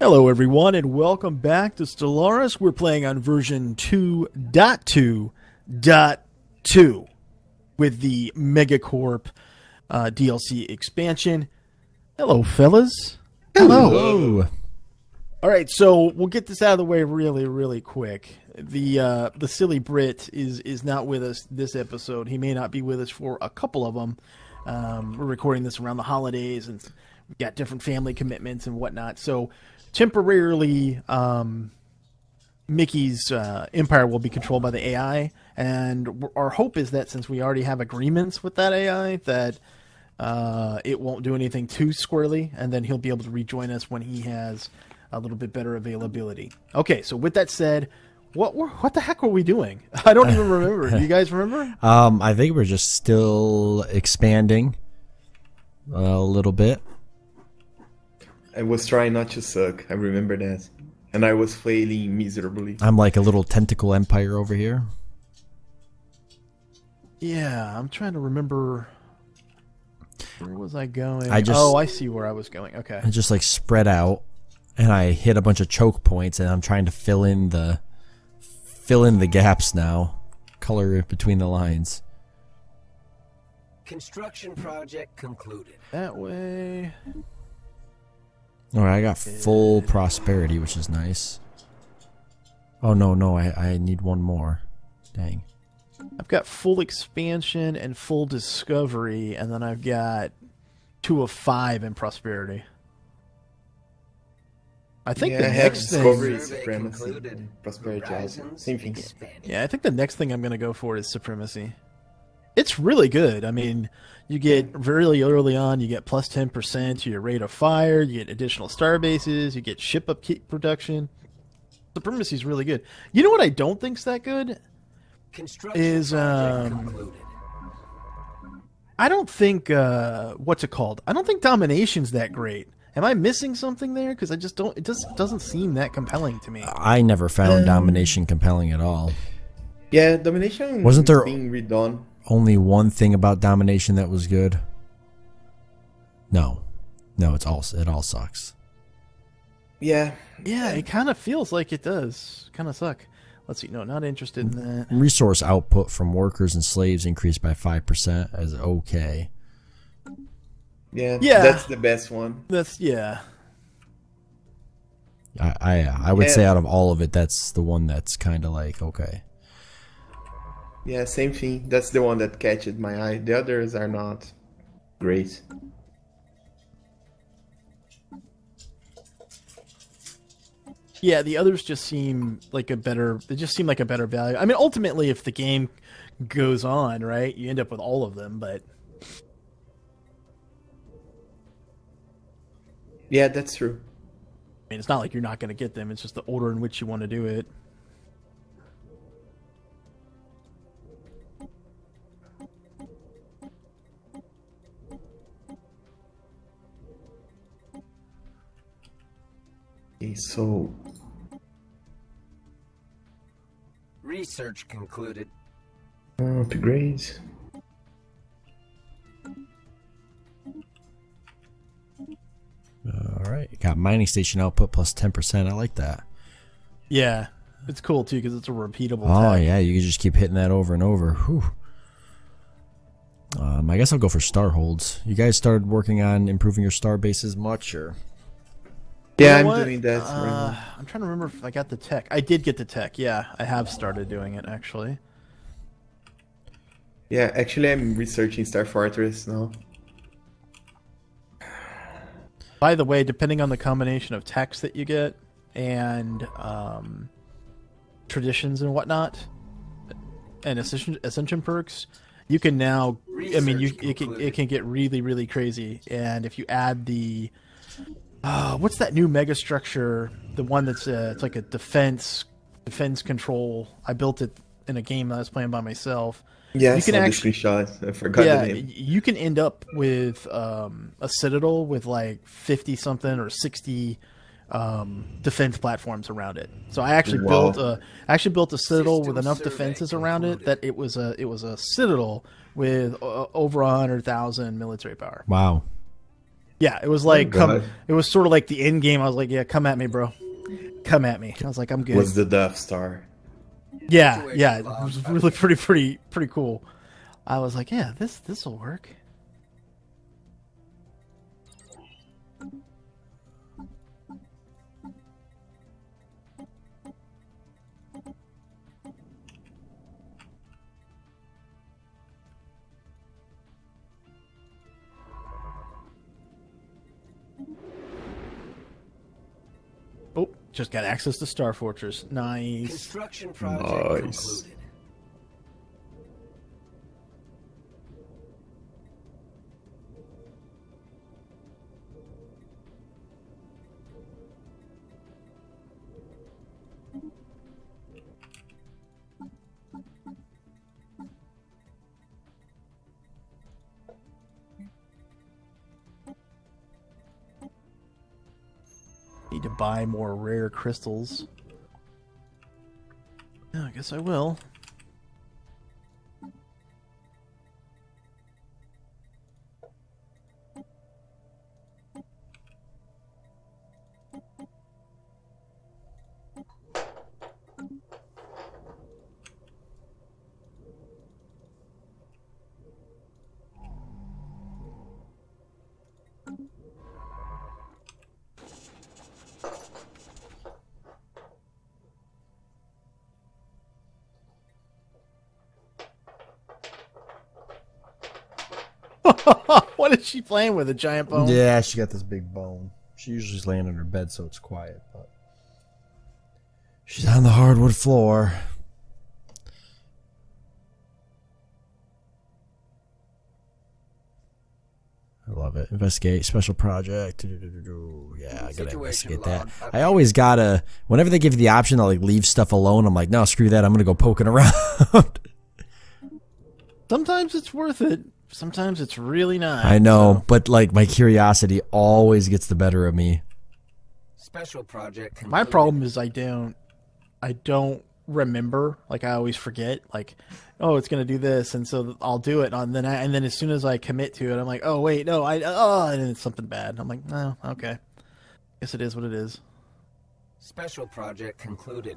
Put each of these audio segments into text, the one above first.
Hello everyone and welcome back to Stellaris. We're playing on version 2.2.2 with the Megacorp DLC expansion. Hello fellas. Hello. Alright, so we'll get this out of the way really quick. The silly Brit is not with us this episode. He may not be with us for a couple of them. We're recording this around the holidays and we've got different family commitments and whatnot. So temporarily, Mickey's empire will be controlled by the AI, and our hope is that since we already have agreements with that AI, that it won't do anything too squirrely, and then he'll be able to rejoin us when he has a little bit better availability. Okay, so with that said, what the heck were we doing? I don't even remember. Do you guys remember? I think we're just still expanding a little bit. I was trying not to suck. I remember that. And I was failing miserably. I'm like a little tentacle empire over here. Yeah, I'm trying to remember. Where was I going? I see where I was going. Okay. I just like spread out, and I hit a bunch of choke points, and I'm trying to fill in the gaps now. Color between the lines. Construction project concluded. That way. Alright, I got full prosperity, which is nice. Oh, no, I need one more. Dang. I've got full expansion and full discovery, and then I've got 2 of 5 in prosperity. I think the next discovery, thing... supremacy, prosperity also. Same thing. Yeah, I think the next thing I'm going to go for is supremacy. It's really good. I mean, you get really early on, you get plus 10% to your rate of fire, you get additional star bases, you get ship upkeep production. Supremacy is really good. You know what I don't think's that good? Is I don't think what's it called? I don't think domination's that great. Am I missing something there? Because I just don't. It just doesn't seem that compelling to me. I never found domination compelling at all. Yeah, domination wasn't there being redone. Only one thing about domination that was good? No, it all sucks. Yeah, it kind of feels like it does. Kind of suck. Let's see. No, not interested in that. Resource output from workers and slaves increased by 5% as okay. Yeah, that's the best one. I would say out of all of it, that's the one that's kind of like okay. Yeah, same thing. That's the one that catches my eye. The others are not great. Yeah, the others just seem like a better. They just seem like a better value. I mean, ultimately, if the game goes on, right, you end up with all of them. But yeah, that's true. I mean, it's not like you're not going to get them. It's just the order in which you want to do it. Okay, so research concluded. Upgrades. All right, got mining station output plus 10%. I like that. Yeah, it's cool too because it's a repeatable. Oh tech. yeah, you can just keep hitting that over and over. Whew. I guess I'll go for star holds. You guys started working on improving your star bases much, or? Yeah, I'm doing that. Right now. I'm trying to remember if I got the tech. I did get the tech. Yeah, I have started doing it actually. Yeah, actually, I'm researching Star Fortress now. By the way, depending on the combination of techs that you get and traditions and whatnot, and ascension perks, you can now. I mean, it can get really crazy. And if you add the what's that new mega structure? The one that's it's like a defense control. I built it in a game that I was playing by myself. Yeah, you can actually screenshot. I forgot the name. You can end up with a citadel with like 50 something or 60 defense platforms around it. So I actually built a citadel with enough defenses around it that it was a citadel with over 100,000 military power. Wow. Yeah, it was like God. it was sort of like the end game. I was like, yeah, come at me, bro. Come at me. I was like, I'm good. Was the Death Star. Yeah, it was really pretty cool. I was like, yeah, this will work. Oh, just got access to Star Fortress. Nice. Construction project Nice. concluded. Need to buy more rare crystals. Yeah, I guess I will. What is she playing with? A giant bone? Yeah, she got this big bone. She usually is laying on her bed, so it's quiet. But she's on the hardwood floor. I love it. Investigate special project. Yeah, I gotta investigate that. I always gotta. Whenever they give you the option to like leave stuff alone, I'm like, no, screw that. I'm gonna go poking around. Sometimes it's worth it. Sometimes it's really not. I know, so. but like my curiosity always gets the better of me. Special project concluded. My problem is I don't remember. Like I always forget. Like, oh, it's gonna do this, and so I'll do it. And then as soon as I commit to it, I'm like, oh wait, no, and then it's something bad. I'm like, no, okay. Guess it is what it is. Special project concluded.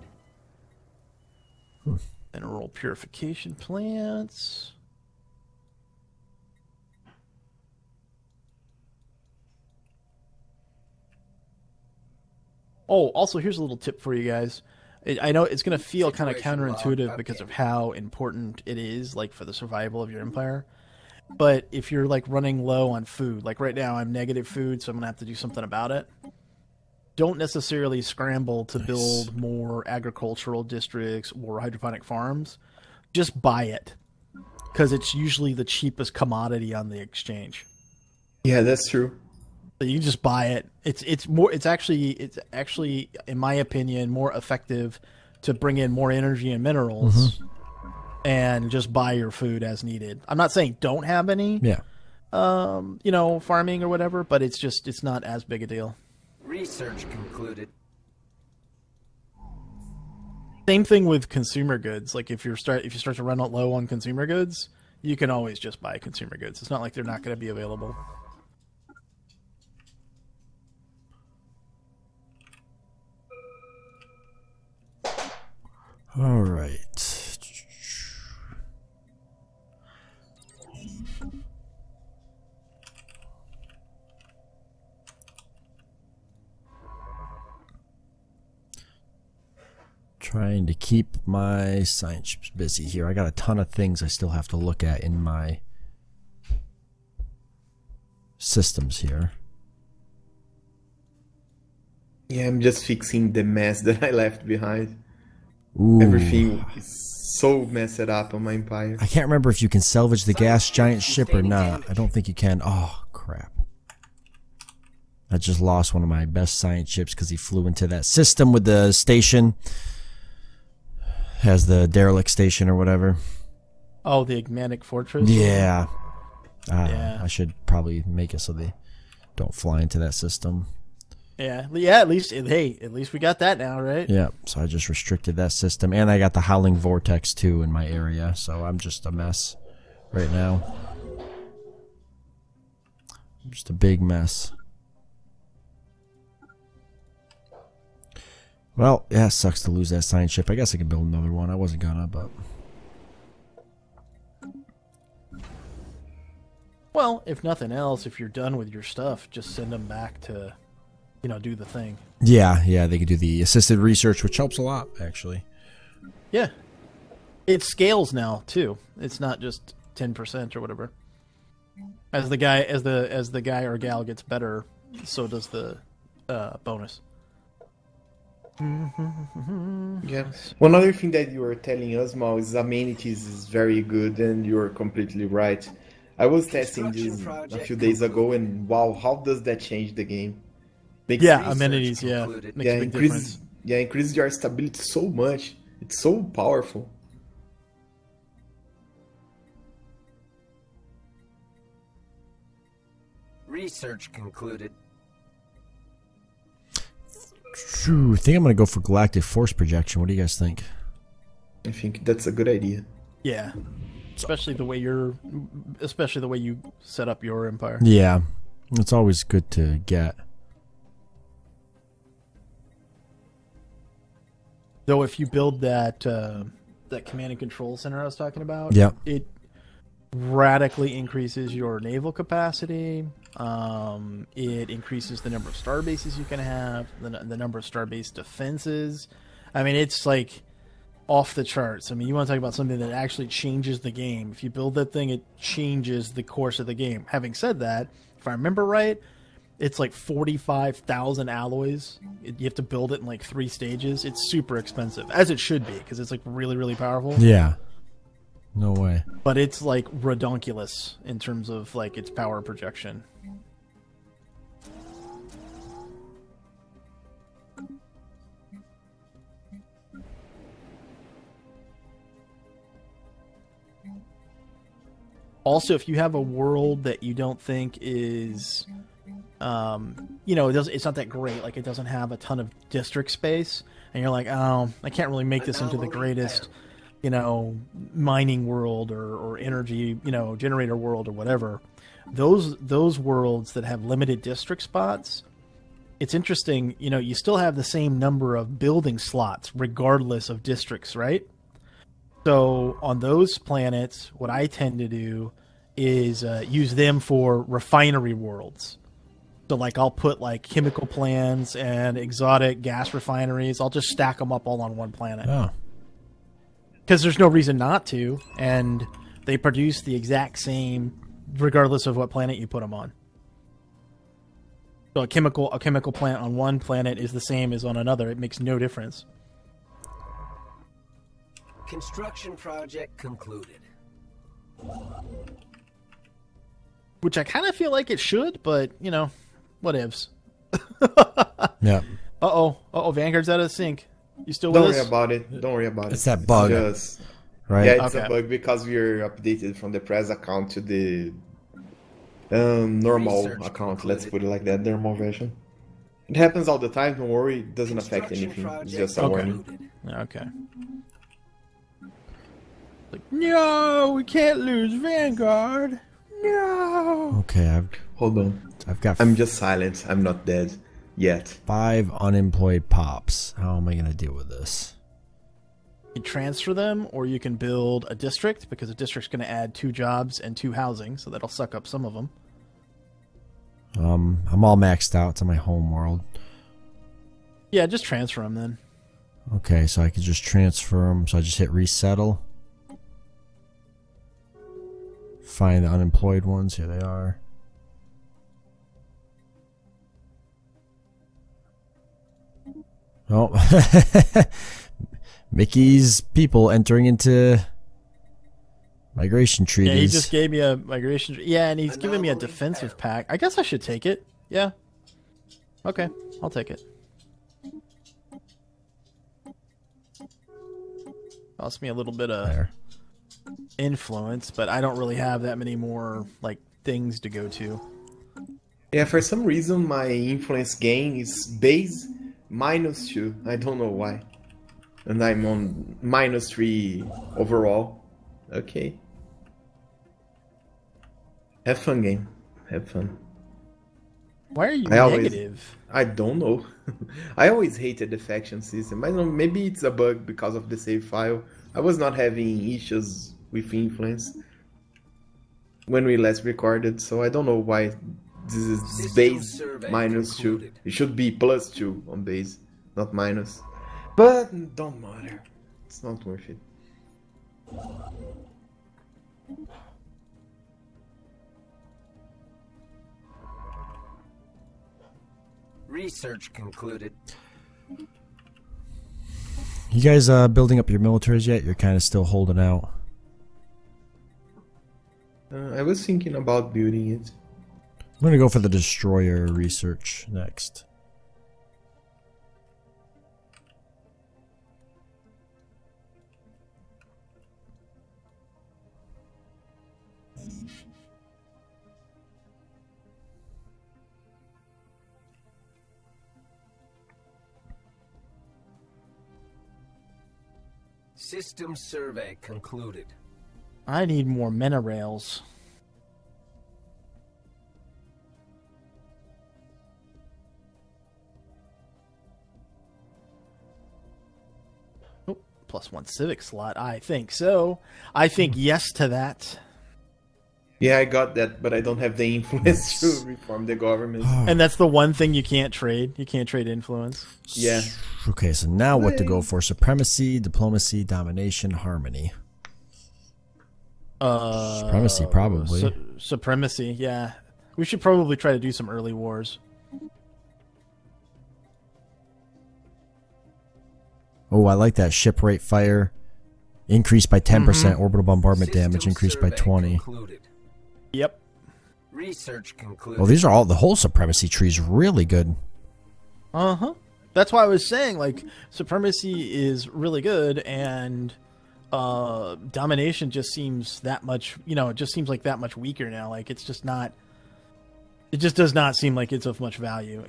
Mineral purification plants. Oh, also, here's a little tip for you guys. I know it's going to feel kind of Situation log counterintuitive because of how important it is, like, for the survival of your empire. But if you're, like, running low on food, like right now I'm negative food, so I'm going to have to do something about it. Don't necessarily scramble to build more agricultural districts or hydroponic farms. Just buy it, because it's usually the cheapest commodity on the exchange. Yeah, that's true. So you just buy it. It's actually in my opinion more effective to bring in more energy and minerals and just buy your food as needed. I'm not saying don't have any farming or whatever, but it's not as big a deal. Research concluded. Same thing with consumer goods. Like if you start to run out low on consumer goods, you can always just buy consumer goods. It's not like they're not going to be available. All right. Trying to keep my science ships busy here. I got a ton of things I still have to look at in my systems here. Yeah, I'm just fixing the mess that I left behind. Ooh. Everything is so messed up on my empire. I can't remember if you can salvage the gas giant ship or not. I don't think you can. Oh, crap. I just lost one of my best science ships because he flew into that system with the station. Has the derelict station or whatever. Oh, the Agmatic Fortress? Yeah. Yeah. I should probably make it so they don't fly into that system. Yeah, at least we got that now, right? Yeah, so I just restricted that system. And I got the Howling Vortex, too, in my area. So I'm just a mess right now. Just a big mess. Well, yeah, it sucks to lose that science ship. I guess I can build another one. I wasn't gonna, but... Well, if nothing else, if you're done with your stuff, just send them back to, you know, do the thing. Yeah, they could do the assisted research, which helps a lot, actually. Yeah. It scales now, too. It's not just 10% or whatever. As the guy or gal gets better, so does the bonus. Yeah. One other thing that you were telling us, Mal, is amenities is very good, and you're completely right. I was testing this a few days ago, and wow, how does that change the game? Makes Amenities, Makes a big difference. Increases your stability so much. It's so powerful. Research concluded. True. I think I'm gonna go for galactic force projection. What do you guys think? I think that's a good idea. Yeah. Especially the way you set up your empire. Yeah. It's always good to get. Though if you build that command and control center I was talking about, yeah, it radically increases your naval capacity. It increases the number of star bases you can have, the number of star base defenses. I mean, it's like off the charts. I mean, you want to talk about something that actually changes the game. If you build that thing, it changes the course of the game. Having said that, if I remember right, it's like 45,000 alloys. You have to build it in like 3 stages. It's super expensive, as it should be, because it's like really, really powerful. Yeah. No way. But it's like redonkulous in terms of like its power projection. Also, if you have a world that you don't think is, you know, it's not that great, like it doesn't have a ton of district space, and you're like, oh, I can't really make this into the greatest, you know, mining world or energy, you know, generator world or whatever. Those worlds that have limited district spots, it's interesting, you know, you still have the same number of building slots regardless of districts, right? So on those planets, what I tend to do is use them for refinery worlds. So like I'll put like chemical plants and exotic gas refineries. I'll just stack them up all on one planet. Oh. Because there's no reason not to, and they produce the exact same regardless of what planet you put them on. So a chemical plant on one planet is the same as on another. It makes no difference. Construction project concluded. Which I kind of feel like it should, but, you know, whatevs. Yeah. Uh-oh, Vanguard's out of sync. You still with us? Don't worry about it. It's that bug. Right? Yeah, it's a bug because we're updated from the press account to the normal account. Let's put it like that, normal version. It happens all the time. Don't worry. It doesn't affect anything. It's just a warning. Okay. Like, no, we can't lose Vanguard. No. Okay, Hold on. I've I'm just silent. I'm not dead yet. 5 unemployed pops. How am I going to deal with this? You transfer them, or you can build a district, because a district's going to add 2 jobs and 2 housing, so that'll suck up some of them. I'm all maxed out to my home world. Yeah, just transfer them then. Okay, so I can just transfer them. So I just hit resettle. Find the unemployed ones. Here they are. Oh, Mickey's people entering into migration treaties. Yeah, he just gave me a migration. Yeah, and he's giving me a defensive pack. I guess I should take it. Yeah. Okay, I'll take it. Cost me a little bit of influence, but I don't really have that many more like things to go to. Yeah, for some reason my influence gain is base -2. I don't know why. And I'm on -3 overall. Okay. Have fun, game. Have fun. Why are you I always- negative? I don't know. I always hated the faction system. I don't know, maybe it's a bug because of the save file. I was not having issues with influence when we last recorded, so I don't know why this is System base survey -2. concluded. It should be +2 on base, not minus. But don't matter. It's not worth it. Research concluded. You guys building up your militaries yet? You're kind of still holding out. I was thinking about building it. I'm going to go for the destroyer research next. System survey concluded. I need more rails. Oh, +1 civic slot. I think so. I think yes to that. Yeah, I got that, but I don't have the influence to reform the government. And that's the one thing you can't trade. You can't trade influence. Yeah. Okay, so now what to go for? Supremacy, diplomacy, domination, harmony. Supremacy, probably. Supremacy, yeah. We should probably try to do some early wars. Oh, I like that. Ship rate fire. Increased by 10%. Orbital bombardment System damage increased by survey 20. concluded. Yep. Research concluded. Well, these are all, the whole supremacy tree is really good. Uh-huh. That's why I was saying, like, supremacy is really good, and domination just seems that much, you know, it just seems like that much weaker now. Like, it's just not, it just does not seem like it's of much value,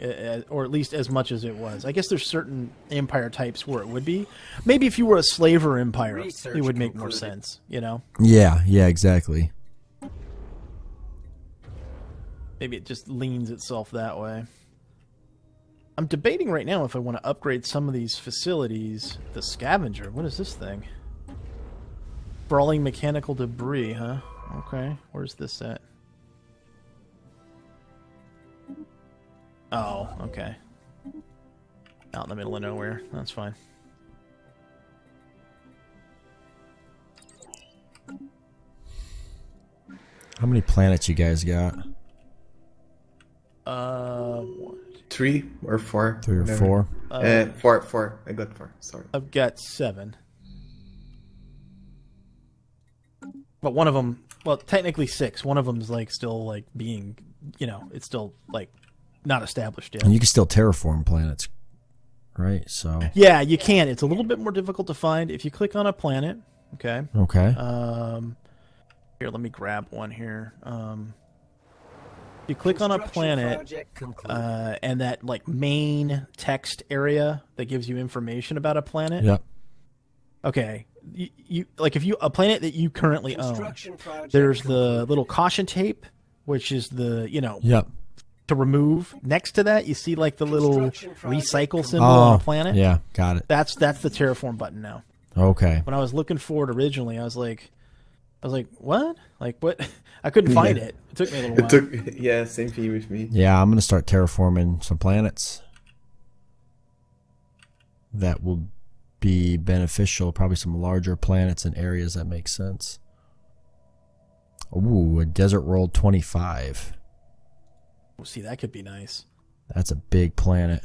or at least as much as it was. I guess there's certain empire types where it would be. Maybe if you were a slaver empire, Research it would make more concluded. sense, you know? Yeah, exactly. Maybe it just leans itself that way. I'm debating right now if I want to upgrade some of these facilities. The scavenger, what is this thing? Brawling mechanical debris, huh? Okay, where's this at? Oh, okay. Out in the middle of nowhere. That's fine. How many planets you guys got? What? 3 or 4. 3 or whatever. 4? 4. I got 4. Sorry. I've got 7. But one of them, well, technically 6. One of them's like still like being, you know, it's still like not established yet. And you can still terraform planets, right? So Yeah, you can. It's a little bit more difficult to find if you click on a planet. Okay. okay. Here, let me grab one here. You click on a planet, Project concluded. and that like main text area that gives you information about a planet. Yep. Okay, you like if you a planet that you currently own. Construction project There's the concluded. little caution tape, which is the Yep. to remove. Next to that, you see like the little Construction project recycle complete. symbol on a planet. Yeah, got it. That's the terraform button now. Okay. When I was looking for it originally, I was like, what? Like what? I couldn't find it. It took me a little while. It took, yeah, same thing with me. Yeah, I'm gonna start terraforming some planets. That will be beneficial. Probably some larger planets and areas that make sense. Ooh, a desert world 25. Oh, see, that could be nice. That's a big planet.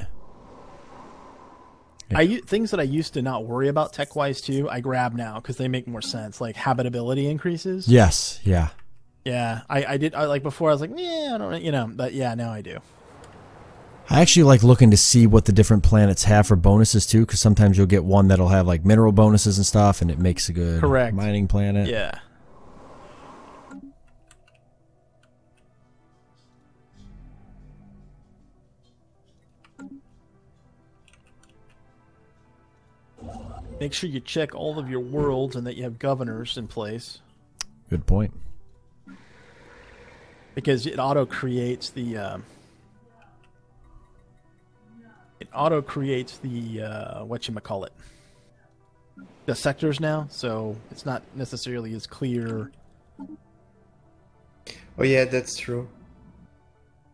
Things that I used to not worry about tech-wise too, I grab now because they make more sense. Like habitability increases. Yes, yeah. Yeah, I did. Like before, I was like, yeah, I don't, you know. But yeah, now I do. I actually like looking to see what the different planets have for bonuses too, because sometimes you'll get one that'll have like mineral bonuses and stuff, and it makes a good Correct. mining planet. Yeah. Make sure you check all of your worlds and that you have governors in place, Good point. because it auto creates the auto creates the whatchamacallit, the sectors now, so it's not necessarily as clear. Oh yeah, that's true.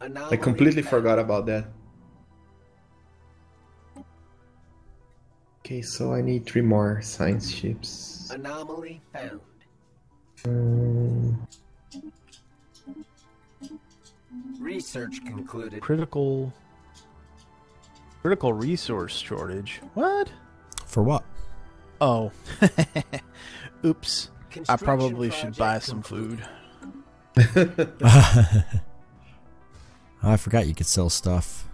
I completely forgot about that. Okay, so I need 3 more science ships. Anomaly found. Research concluded. Critical resource shortage. What? For what? Oh. Oops. I probably should buy some food. I forgot you could sell stuff.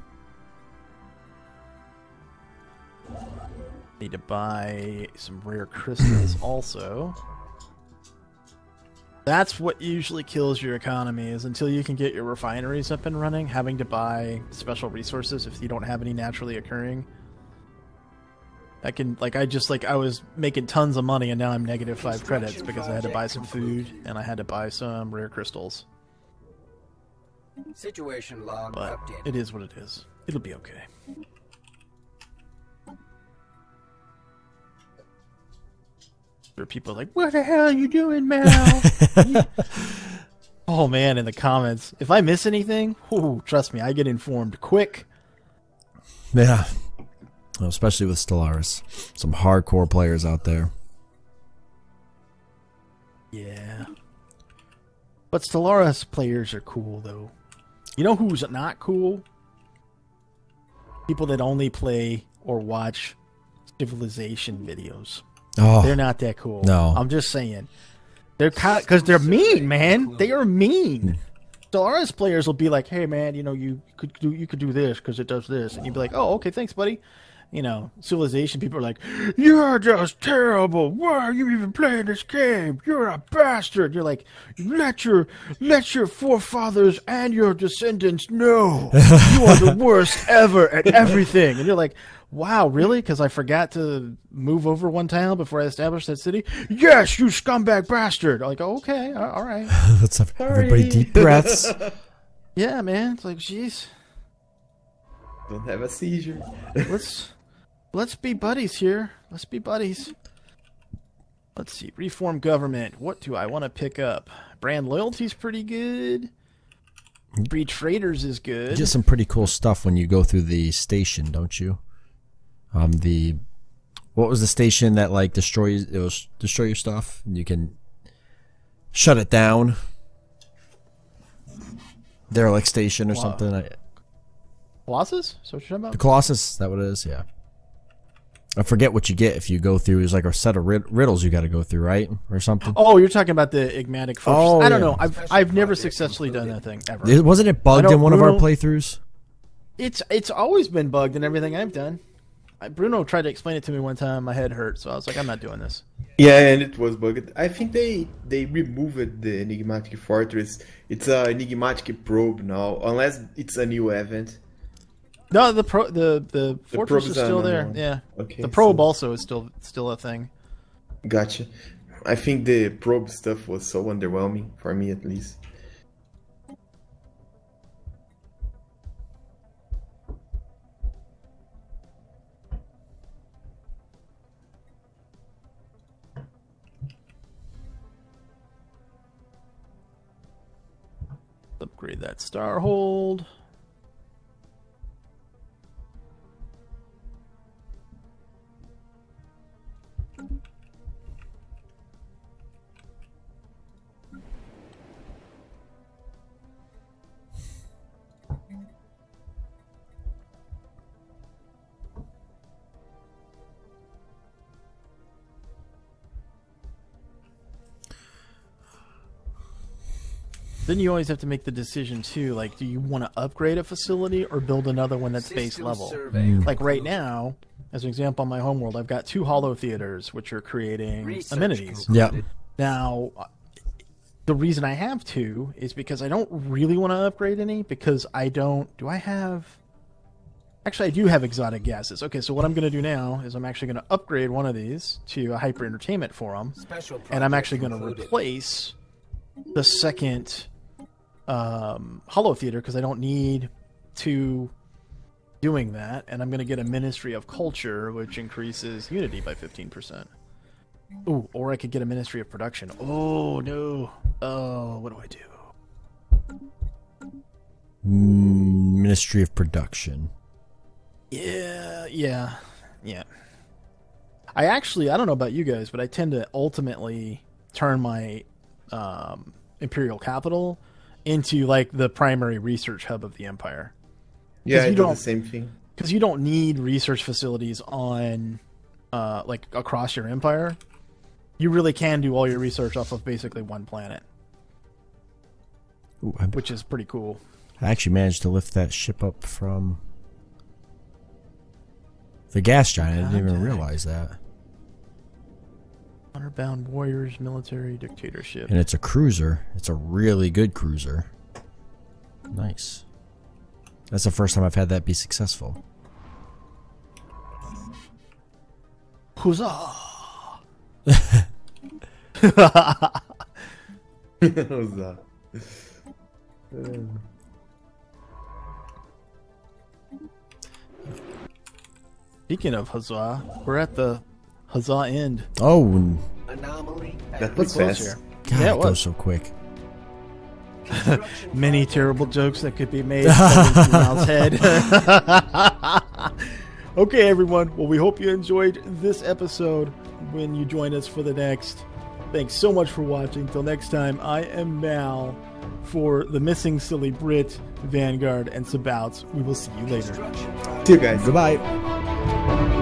Need to buy some rare crystals also. That's what usually kills your economy, is until you can get your refineries up and running, having to buy special resources if you don't have any naturally occurring. I was making tons of money and now I'm negative 5 credits because I had to buy some food and I had to buy some rare crystals. Situation log But updated. it is what it is. It'll be okay. There are people like, what the hell are you doing, Mal? Oh man, in the comments. If I miss anything, whew, trust me, I get informed quick. Yeah. Well, especially with Stellaris. Some hardcore players out there. Yeah. But Stellaris players are cool, though. You know who's not cool? People that only play or watch Civilization videos. Oh, They're not that cool. No. I'm just saying. They're kind of, because they're mean, man. They are mean. Stellaris players will be like, hey, man, you know, you could do this because it does this. And you'd be like, oh, okay, thanks, buddy. You know, Civilization people are like, you're just terrible. Why are you even playing this game? You're a bastard. You're like, let your forefathers and your descendants know you are the worst ever at everything. And you're like, wow, really? Because I forgot to move over one tile before I established that city? Yes, you scumbag bastard. I'm like, oh, okay, all right. Let's have everybody deep breaths. Yeah, man. It's like, jeez. Don't have a seizure. Let's be buddies here. Let's be buddies. Let's see. Reform government. What do I want to pick up? Brand loyalty's pretty good. Free traders is good. You get some pretty cool stuff when you go through the station, don't you? What was the station that like destroy your stuff? And you can shut it down. Derelict station or something. Colossus? So what you're talking The about? Colossus, is that what it is? Yeah. I forget what you get if you go through. There's like a set of riddles you got to go through, right, or something. Oh, you're talking about the Enigmatic fortress. Oh, I don't yeah. know. I've never successfully done that thing ever. Wasn't it bugged in one of our Bruno- playthroughs? It's always been bugged in everything I've done. Bruno tried to explain it to me one time. My head hurt, so I was like, I'm not doing this. Yeah, and it was bugged. I think they removed the Enigmatic Fortress. It's a Enigmatic probe now, unless it's a new event. No, the fortress probe is is still another there. one. Yeah. Okay, The probe so- also is still a thing. Gotcha. I think the probe stuff was so underwhelming, for me at least. Upgrade that star hold. Then you always have to make the decision too, like, do you want to upgrade a facility or build another one that's base System level? survey Like right now, as an example on my homeworld, I've got 2 holo theaters, which are creating Research amenities. concluded. Yeah. Now, the reason I have 2 is because I don't really want to upgrade any, because I don't... Do I have... Actually, I do have exotic gases. Okay, so what I'm going to do now is I'm actually going to upgrade one of these to a hyper entertainment forum, Special and I'm project actually going to concluded. replace the second holo theater because I don't need 2 doing that, and I'm going to get a Ministry of Culture, which increases Unity by 15%. Ooh, or I could get a Ministry of Production. Oh, no. Oh, what do I do? Ministry of Production. Yeah. I don't know about you guys, but I tend to ultimately turn my Imperial capital into like the primary research hub of the Empire. Yeah, I do the same thing. Because you don't need research facilities on like across your empire. You really can do all your research off of basically one planet. Ooh, which is pretty cool. I actually managed to lift that ship up from the gas giant. I didn't even realize that. Honor-bound warriors, military dictatorship. And it's a cruiser. It's a really good cruiser. Nice. That's the first time I've had that be successful. Huzzah! Huzzah. Speaking of huzzah, we're at the huzzah end. Oh, Anomaly. That was close fast. here. God, Yeah, it it was. goes so quick. Many terrible jokes that could be made from Mal's head. Okay, everyone. Well, we hope you enjoyed this episode when you join us for the next. Thanks so much for watching. Till next time, I am Mal for the Missing Silly Brit, Vanguard, and Sabouts. We will see you later. See you guys. Goodbye.